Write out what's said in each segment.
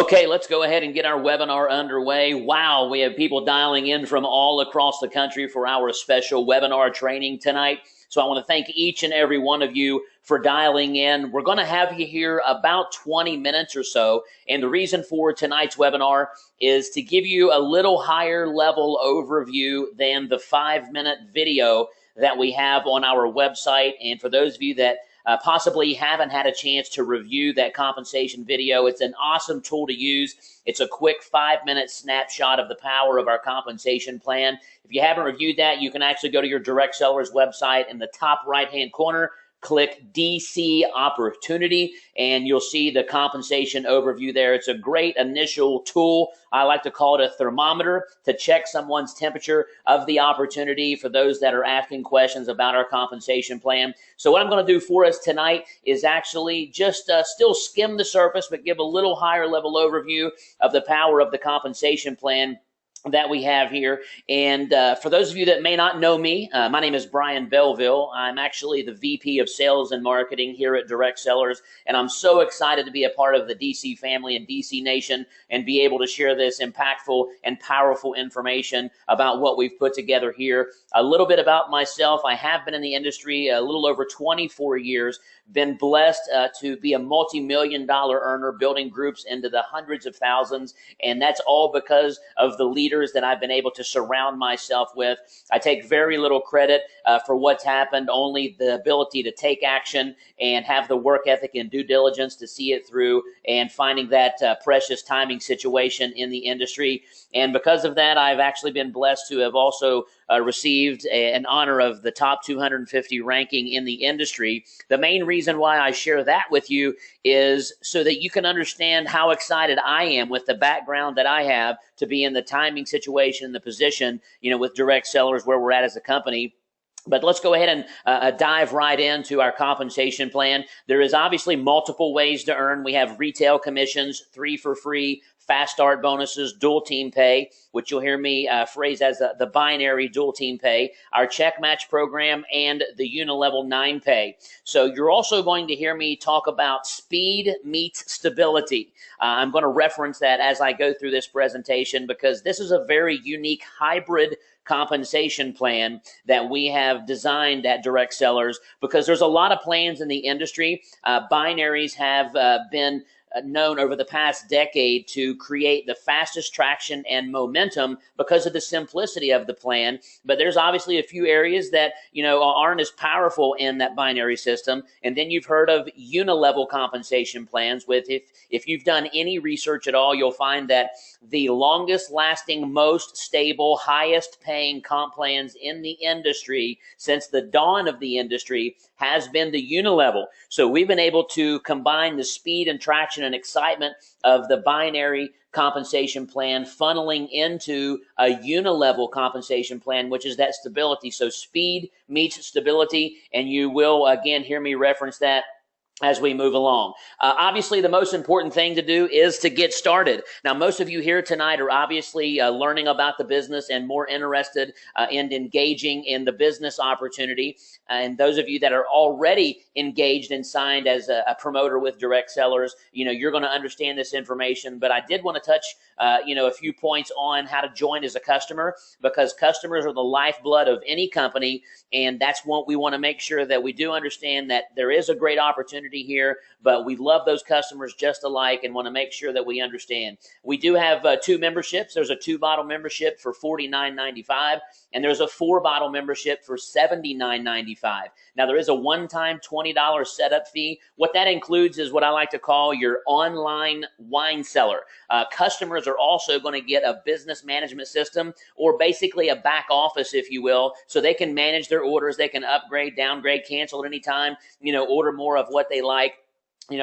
Okay, let's go ahead and get our webinar underway. Wow, we have people dialing in from all across the country for our special webinar training tonight. So I want to thank each and every one of you for dialing in. We're going to have you here about 20 minutes or so. And the reason for tonight's webinar is to give you a little higher level overview than the 5-minute video that we have on our website. And for those of you that possibly haven't had a chance to review that compensation video, it's an awesome tool to use. It's a quick 5-minute snapshot of the power of our compensation plan. If you haven't reviewed that, you can actually go to your direct sellers website in the top right-hand corner, click DC Opportunity, and you'll see the compensation overview there. It's a great initial tool. I like to call it a thermometer to check someone's temperature of the opportunity for those that are asking questions about our compensation plan. So what I'm going to do for us tonight is actually just still skim the surface, but give a little higher level overview of the power of the compensation plan that we have here. And for those of you that may not know me, my name is Brian Belleville. I'm actually the VP of Sales and Marketing here at Direct Sellers, and I'm so excited to be a part of the DC family and DC Nation and be able to share this impactful and powerful information about what we've put together here. A little bit about myself. I have been in the industry a little over 24 years, been blessed to be a multi-million-dollar earner, building groups into the hundreds of thousands, and that's all because of the leaders that I've been able to surround myself with. I take very little credit for what's happened, only the ability to take action and have the work ethic and due diligence to see it through and finding that precious timing situation in the industry. And because of that, I've actually been blessed to have also received an honor of the top 250 ranking in the industry. The main reason why I share that with you is so that you can understand how excited I am with the background that I have to be in the timing situation, the position, with Direct Sellers where we're at as a company. But let's go ahead and dive right into our compensation plan. There is obviously multiple ways to earn. We have retail commissions, 3 for free, fast start bonuses, dual team pay, which you'll hear me phrase as the binary dual team pay, our check match program, and the unilevel 9 pay. So you're also going to hear me talk about speed meets stability. I'm going to reference that as I go through this presentation because this is a very unique hybrid compensation plan that we have designed at Direct Sellers because there's a lot of plans in the industry. Binaries have been known over the past decade to create the fastest traction and momentum because of the simplicity of the plan. But there's obviously a few areas that, aren't as powerful in that binary system. And then you've heard of unilevel compensation plans with, if you've done any research at all, you'll find that the longest lasting, most stable, highest paying comp plans in the industry since the dawn of the industry has been the unilevel. So we've been able to combine the speed and traction and excitement of the binary compensation plan funneling into a unilevel compensation plan, which is that stability. So speed meets stability, and you will again hear me reference that as we move along. Obviously, the most important thing to do is to get started. Now, most of you here tonight are obviously learning about the business and more interested in engaging in the business opportunity. And those of you that are already engaged and signed as a promoter with Direct Sellers, you're going to understand this information. But I did want to touch, a few points on how to join as a customer, because customers are the lifeblood of any company. And that's what we want to make sure that we do understand, that there is a great opportunity here, but we love those customers just alike and want to make sure that we understand. We do have 2 memberships. There's a 2-bottle membership for $49.95, and there's a 4-bottle membership for $79.95. Now, there is a one-time $20 setup fee. What that includes is what I like to call your online wine cellar. Customers are also going to get a business management system, or basically a back office, if you will, so they can manage their orders. They can upgrade, downgrade, cancel at any time, order more of what they like.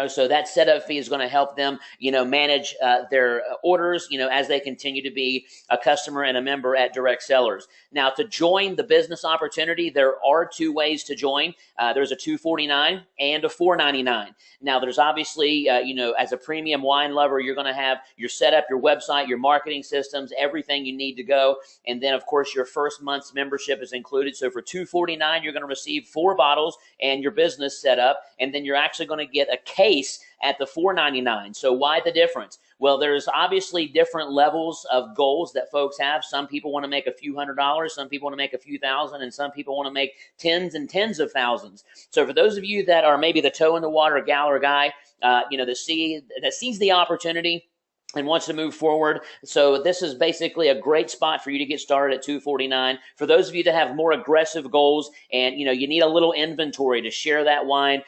So that setup fee is going to help them, manage their orders, as they continue to be a customer and a member at Direct Sellers. Now, to join the business opportunity, there are 2 ways to join. There's a $249 and a $499. Now, there's obviously, as a premium wine lover, you're going to have your setup, your website, your marketing systems, everything you need to go. And then, of course, your first month's membership is included. So for $249, you're going to receive 4 bottles and your business set up. And then you're actually going to get a case at the $4.99. So why the difference? Well, there's obviously different levels of goals that folks have. Some people want to make a few $100s, some people want to make a few thousand, and some people want to make tens and tens of thousands. So for those of you that are maybe the toe in the water gal or guy, that sees the opportunity and wants to move forward. So this is basically a great spot for you to get started at $2.49. For those of you that have more aggressive goals and you need a little inventory to share that wine,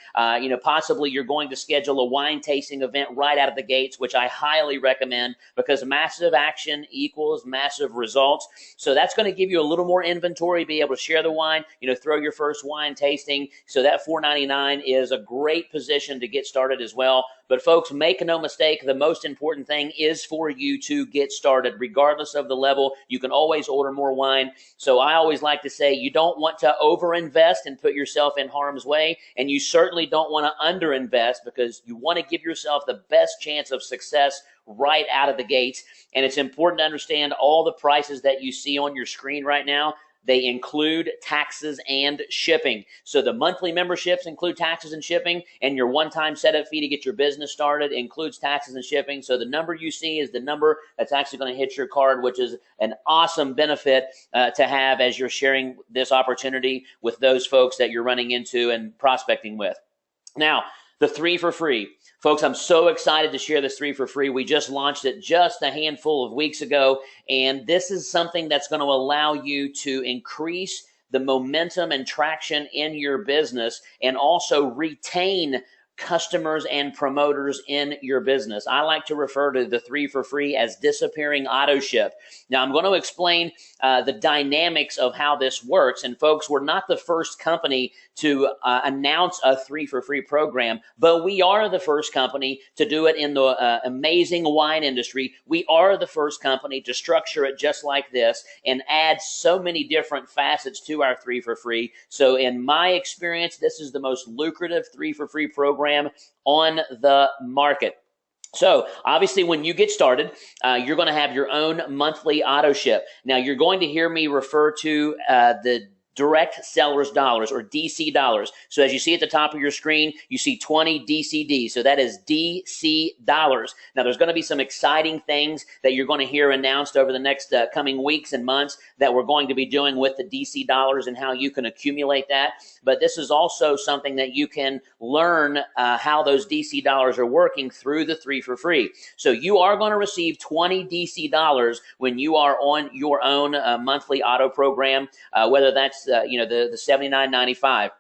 possibly you're going to schedule a wine tasting event right out of the gates, which I highly recommend because massive action equals massive results. So that's going to give you a little more inventory, be able to share the wine, throw your first wine tasting. So that $4.99 is a great position to get started as well. But folks, make no mistake, the most important thing is for you to get started. Regardless of the level, you can always order more wine. So I always like to say you don't want to overinvest and put yourself in harm's way, and you certainly don't want to underinvest because you want to give yourself the best chance of success right out of the gates. And it's important to understand all the prices that you see on your screen right now. They include taxes and shipping. So the monthly memberships include taxes and shipping, and your one-time setup fee to get your business started includes taxes and shipping. So the number you see is the number that's actually going to hit your card, which is an awesome benefit to have as you're sharing this opportunity with those folks that you're running into and prospecting with. Now, the 3 for free. Folks, I'm so excited to share this 3 for free. We just launched it just a handful of weeks ago, and this is something that's going to allow you to increase the momentum and traction in your business and also retain customers and promoters in your business. I like to refer to the 3 for free as disappearing auto ship. Now, I'm going to explain the dynamics of how this works. And folks, we're not the first company to announce a 3 for free program, but we are the first company to do it in the amazing wine industry. We are the first company to structure it just like this and add so many different facets to our 3 for free. So in my experience, this is the most lucrative 3 for free program on the market. So obviously when you get started, you're going to have your own monthly auto ship. Now you're going to hear me refer to the direct sellers dollars or DC dollars. So as you see at the top of your screen, you see 20 DCD. So that is DC dollars. Now there's going to be some exciting things that you're going to hear announced over the next coming weeks and months that we're going to be doing with the DC dollars and how you can accumulate that. But this is also something that you can learn how those DC dollars are working through the 3 for free. So you are going to receive 20 DC dollars when you are on your own monthly auto program, whether that's the $79.95.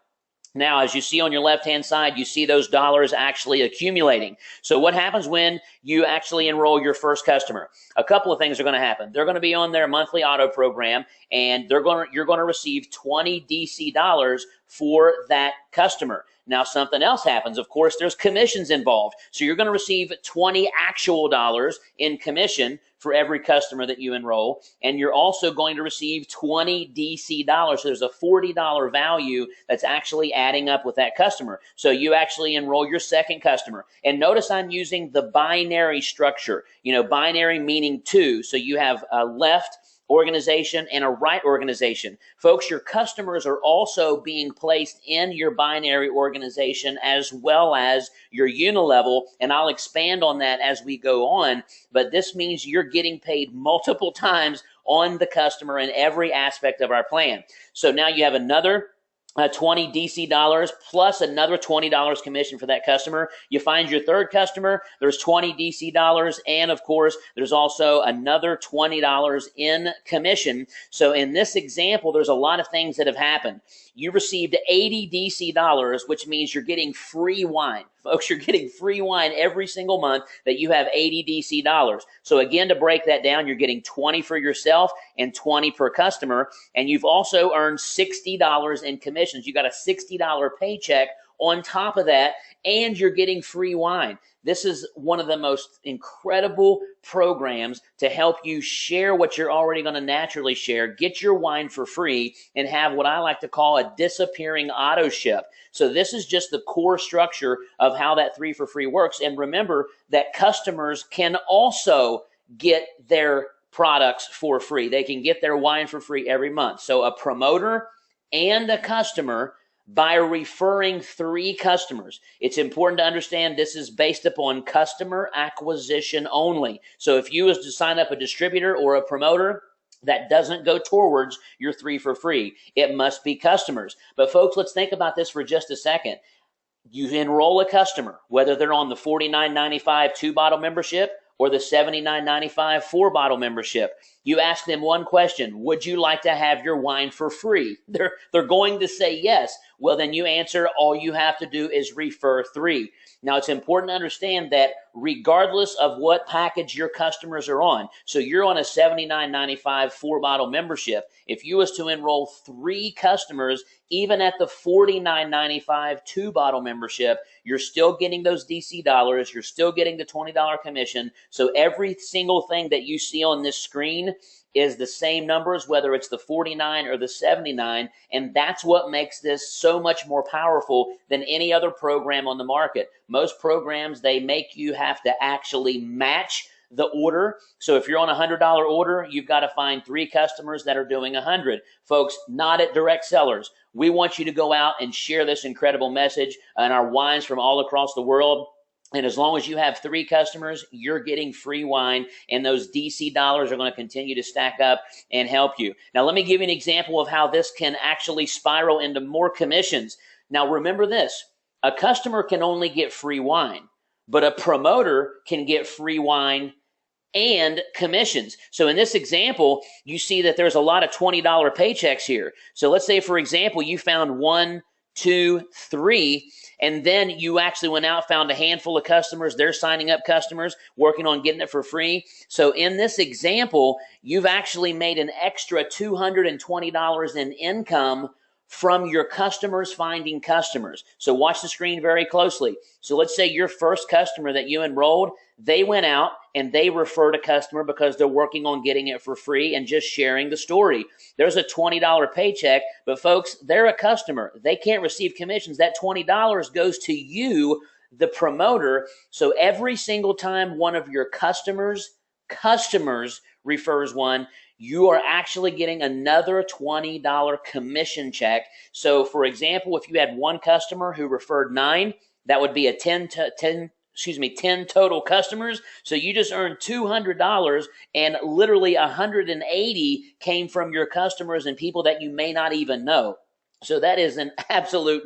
Now, as you see on your left-hand side, you see those dollars actually accumulating. So what happens when you actually enroll your first customer? A couple of things are going to happen. They're going to be on their monthly auto program, and you're going to receive 20 DC dollars for that customer. Now, something else happens. Of course, there's commissions involved. So you're going to receive 20 actual dollars in commission for every customer that you enroll. And you're also going to receive 20 DC dollars. So there's a $40 value that's actually adding up with that customer. So you actually enroll your second customer. And notice I'm using the binary structure. Binary meaning 2. So you have a left organization and a right organization. Folks, your customers are also being placed in your binary organization as well as your unilevel, and I'll expand on that as we go on, but this means you're getting paid multiple times on the customer in every aspect of our plan. So now you have another 20 DC dollars plus another $20 commission for that customer. You find your third customer, there's 20 DC dollars, and of course, there's also another $20 in commission. So in this example, there's a lot of things that have happened. You received 80 DC dollars, which means you're getting free wine. Folks, you're getting free wine every single month that you have 80 DC dollars. So again, to break that down, you're getting 20 for yourself and 20 per customer. And you've also earned $60 in commissions. You got a $60 paycheck on top of that, and you're getting free wine. This is one of the most incredible programs to help you share what you're already going to naturally share, get your wine for free, and have what I like to call a disappearing auto ship. So this is just the core structure of how that 3 for free works. And remember that customers can also get their products for free. They can get their wine for free every month. So a promoter and a customer by referring 3 customers. It's important to understand this is based upon customer acquisition only. So if you was to sign up a distributor or a promoter, that doesn't go towards your 3 for free. It must be customers. But folks, let's think about this for just a second. You enroll a customer, whether they're on the $49.95 2-bottle membership or the $79.95 4-bottle membership. You ask them one question: would you like to have your wine for free? They're going to say yes. Well, then you answer, all you have to do is refer 3. Now, it's important to understand that regardless of what package your customers are on, so you're on a $79.95 4-bottle membership, if you was to enroll 3 customers, even at the $49.95 2-bottle membership, you're still getting those DC dollars, you're still getting the $20 commission. So every single thing that you see on this screen is the same numbers, whether it's the 49 or the 79, and that's what makes this so much more powerful than any other program on the market. Most programs, they make you have to actually match the order. So if you're on a $100 order, you've got to find 3 customers that are doing 100. Folks, not at Direct Cellars. We want you to go out and share this incredible message and our wines from all across the world. And as long as you have 3 customers, you're getting free wine, and those DC dollars are going to continue to stack up and help you. Now, let me give you an example of how this can actually spiral into more commissions. Now, remember this: a customer can only get free wine, but a promoter can get free wine and commissions. So in this example, you see that there's a lot of $20 paychecks here. So let's say, for example, you found 1, 2, 3, and then you actually went out, found a handful of customers. They're signing up customers, working on getting it for free. So in this example, you've actually made an extra $220 in income from your customers finding customers. So watch the screen very closely. So let's say your first customer that you enrolled, they went out and they referred a customer because they're working on getting it for free and just sharing the story. There's a $20 paycheck, but folks, they're a customer. They can't receive commissions. That $20 goes to you, the promoter. So every single time one of your customers refers one, you are actually getting another $20 commission check. So for example, if you had one customer who referred 9, that would be a 10 total customers. So you just earned $200, and literally 180 came from your customers and people that you may not even know. So that is an absolute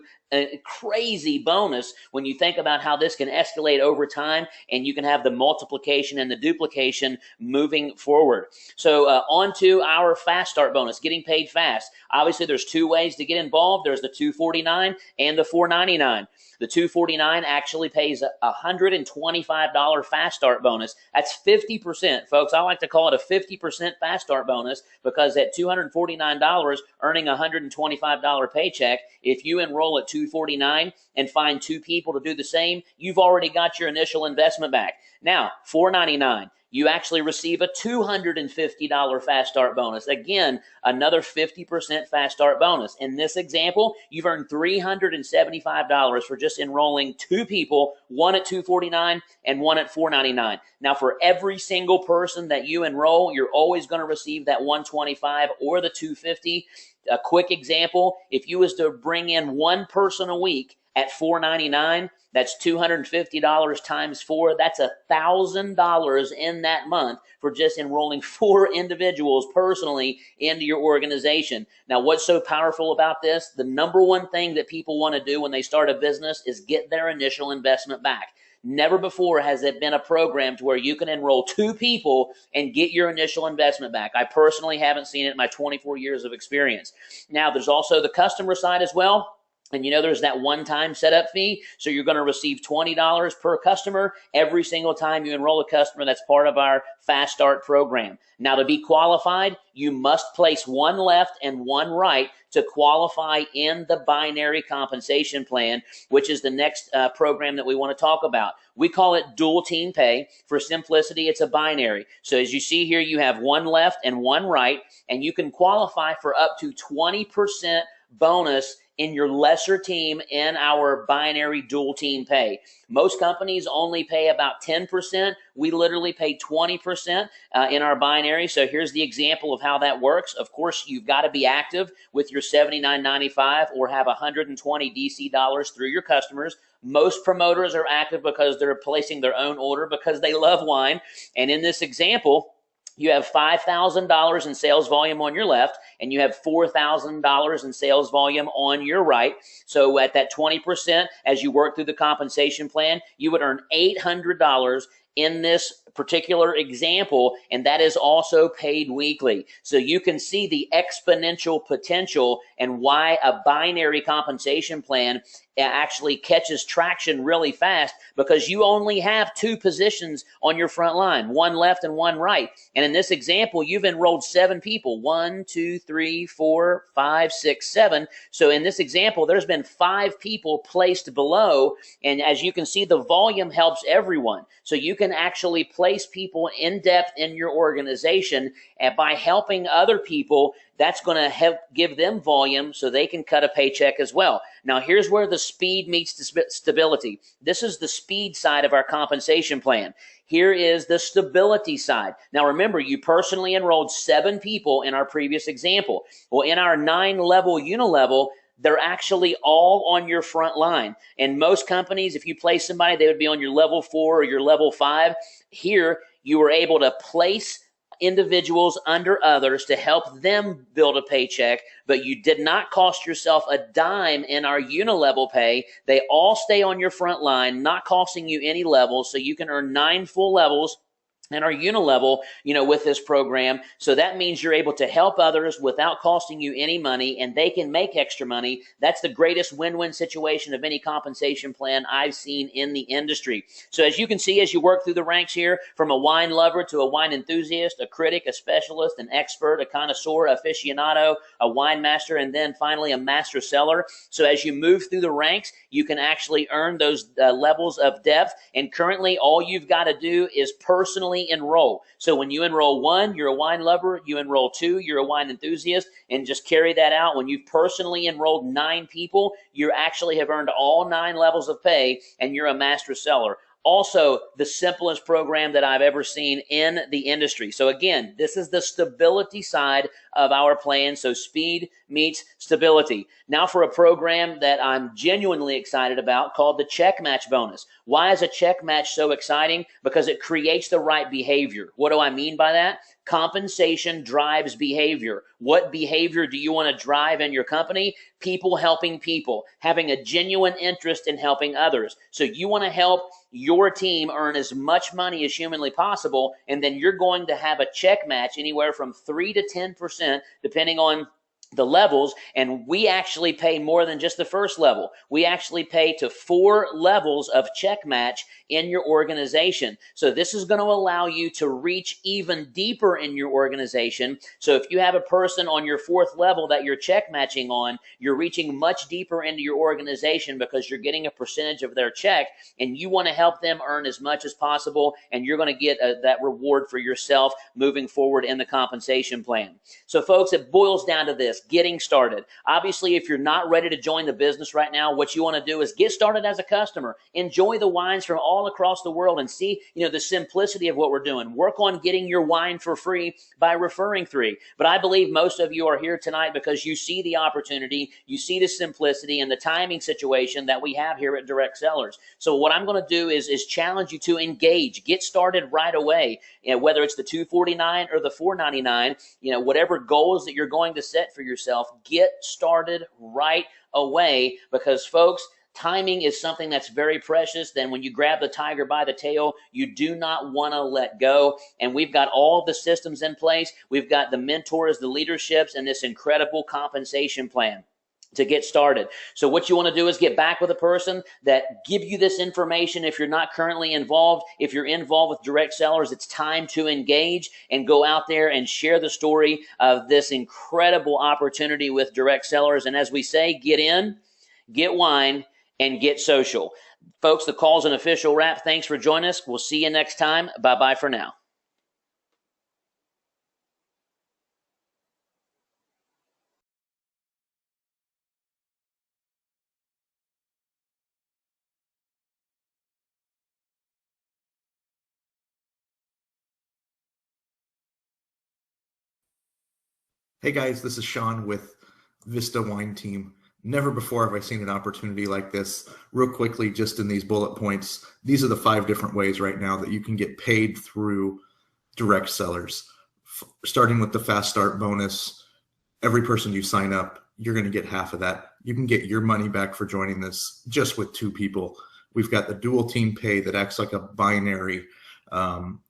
crazy bonus when you think about how this can escalate over time, and you can have the multiplication and the duplication moving forward. So on to our fast start bonus, getting paid fast. Obviously, there's 2 ways to get involved. There's the $249 and the $499. The $249 actually pays a $125 fast start bonus. That's 50%, folks. I like to call it a 50% fast start bonus, because at $249, earning a $125 paycheck, if you enroll at $249 and find 2 people to do the same, you've already got your initial investment back. Now, $499. You actually receive a $250 fast start bonus. Again, another 50% fast start bonus. In this example, you've earned $375 for just enrolling 2 people, one at $249 and one at $499. Now, for every single person that you enroll, you're always going to receive that $125 or the $250. A quick example, if you was to bring in 1 person a week at $499, that's $250 times 4. That's $1,000 in that month for just enrolling 4 individuals personally into your organization. Now, what's so powerful about this? The number one thing that people want to do when they start a business is get their initial investment back. Never before has it been a program to where you can enroll 2 people and get your initial investment back. I personally haven't seen it in my 24 years of experience. Now, there's also the customer side as well. And you know, there's that one-time setup fee. So you're going to receive $20 per customer every single time you enroll a customer that's part of our Fast Start program. Now, to be qualified, you must place 1 left and 1 right to qualify in the binary compensation plan, which is the next program that we want to talk about. We call it dual team pay. For simplicity, it's a binary. So as you see here, you have 1 left and 1 right, and you can qualify for up to 20% bonus in your lesser team in our binary dual team pay. Most companies only pay about 10%. We literally pay 20% in our binary. So here's the example of how that works. Of course, you've got to be active with your $79.95 or have 120 DC dollars through your customers. Most promoters are active because they're placing their own order because they love wine. And in this example, you have $5,000 in sales volume on your left, and you have $4,000 in sales volume on your right. So at that 20%, as you work through the compensation plan, you would earn $800 in this particular example, and that is also paid weekly. So you can see the exponential potential and why a binary compensation plan actually catches traction really fast, because you only have two positions on your front line, one left and one right. And in this example, you've enrolled 7 people, 1, 2, 3, 4, 5, 6, 7. So in this example, there's been 5 people placed below. And as you can see, the volume helps everyone. So you can actually place people in depth in your organization, and by helping other people, that's going to help give them volume so they can cut a paycheck as well. Now, here's where the speed meets the stability. This is the speed side of our compensation plan. Here is the stability side. Now, remember, you personally enrolled 7 people in our previous example. Well, in our 9-level unilevel, they're actually all on your front line. And most companies, if you place somebody, they would be on your level 4 or your level 5. Here, you were able to place individuals under others to help them build a paycheck, but you did not cost yourself a dime in our unilevel pay. They all stay on your front line, not costing you any levels, so you can earn 9 full levels and our unilevel, with this program. So that means you're able to help others without costing you any money, and they can make extra money. That's the greatest win-win situation of any compensation plan I've seen in the industry. So as you can see, as you work through the ranks here, from a wine lover to a wine enthusiast, a critic, a specialist, an expert, a connoisseur, aficionado, a wine master, and then finally a master cellar. So as you move through the ranks, you can actually earn those levels of depth. And currently, all you've got to do is personally enroll. So when you enroll 1, you're a wine lover. You enroll 2, you're a wine enthusiast, and just carry that out. When you've personally enrolled 9 people, you actually have earned all 9 levels of pay, and you're a master cellar. Also, the simplest program that I've ever seen in the industry. So again, this is the stability side of our plan. So speed meets stability. Now for a program that I'm genuinely excited about called the check match bonus. Why is a check match so exciting? Because it creates the right behavior. What do I mean by that? Compensation drives behavior. What behavior do you want to drive in your company? People helping people, having a genuine interest in helping others. So you want to help your team earn as much money as humanly possible, and then you're going to have a check match anywhere from 3 to 10%, depending on the levels, and we actually pay more than just the first level. We actually pay to 4 levels of check match in your organization. So this is going to allow you to reach even deeper in your organization. So if you have a person on your 4th level that you're check matching on, you're reaching much deeper into your organization because you're getting a percentage of their check, and you want to help them earn as much as possible, and you're going to get that reward for yourself moving forward in the compensation plan. So folks, it boils down to this: getting started. Obviously, if you're not ready to join the business right now, what you want to do is get started as a customer. Enjoy the wines from all across the world and see, the simplicity of what we're doing. Work on getting your wine for free by referring 3. But I believe most of you are here tonight because you see the opportunity, you see the simplicity and the timing situation that we have here at Direct Cellars. So what I'm going to do is challenge you to engage. Get started right away. Whether it's the $249 or the $499, whatever goals that you're going to set for yourself, get started right away, because folks, timing is something that's very precious. Then when you grab the tiger by the tail, you do not want to let go. And we've got all the systems in place. We've got the mentors, the leaderships, and this incredible compensation plan to get started. So what you want to do is get back with a person that give you this information. If you're not currently involved, if you're involved with Direct Cellars, it's time to engage and go out there and share the story of this incredible opportunity with Direct Cellars. And as we say, get in, get wine, and get social. Folks, the call's an official wrap. Thanks for joining us. We'll see you next time. Bye-bye for now. Hey guys, this is Sean with Vista Wine Team. Never before have I seen an opportunity like this. Real quickly, just in these bullet points, these are the 5 different ways right now that you can get paid through direct sellers. Starting with the fast start bonus, every person you sign up, you're going to get half of that. You can get your money back for joining this just with 2 people. We've got the dual team pay that acts like a binary.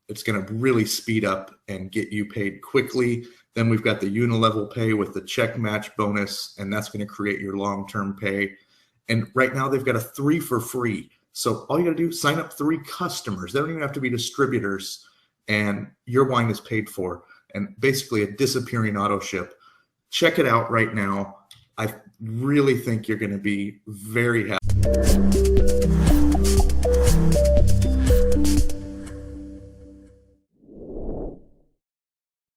It's going to really speed up and get you paid quickly. Then we've got the unilevel pay with the check match bonus, and that's going to create your long-term pay. And right now they've got a 3 for free. So all you got to do is sign up 3 customers. They don't even have to be distributors, and your wine is paid for. And basically a disappearing auto ship. Check it out right now. I really think you're going to be very happy.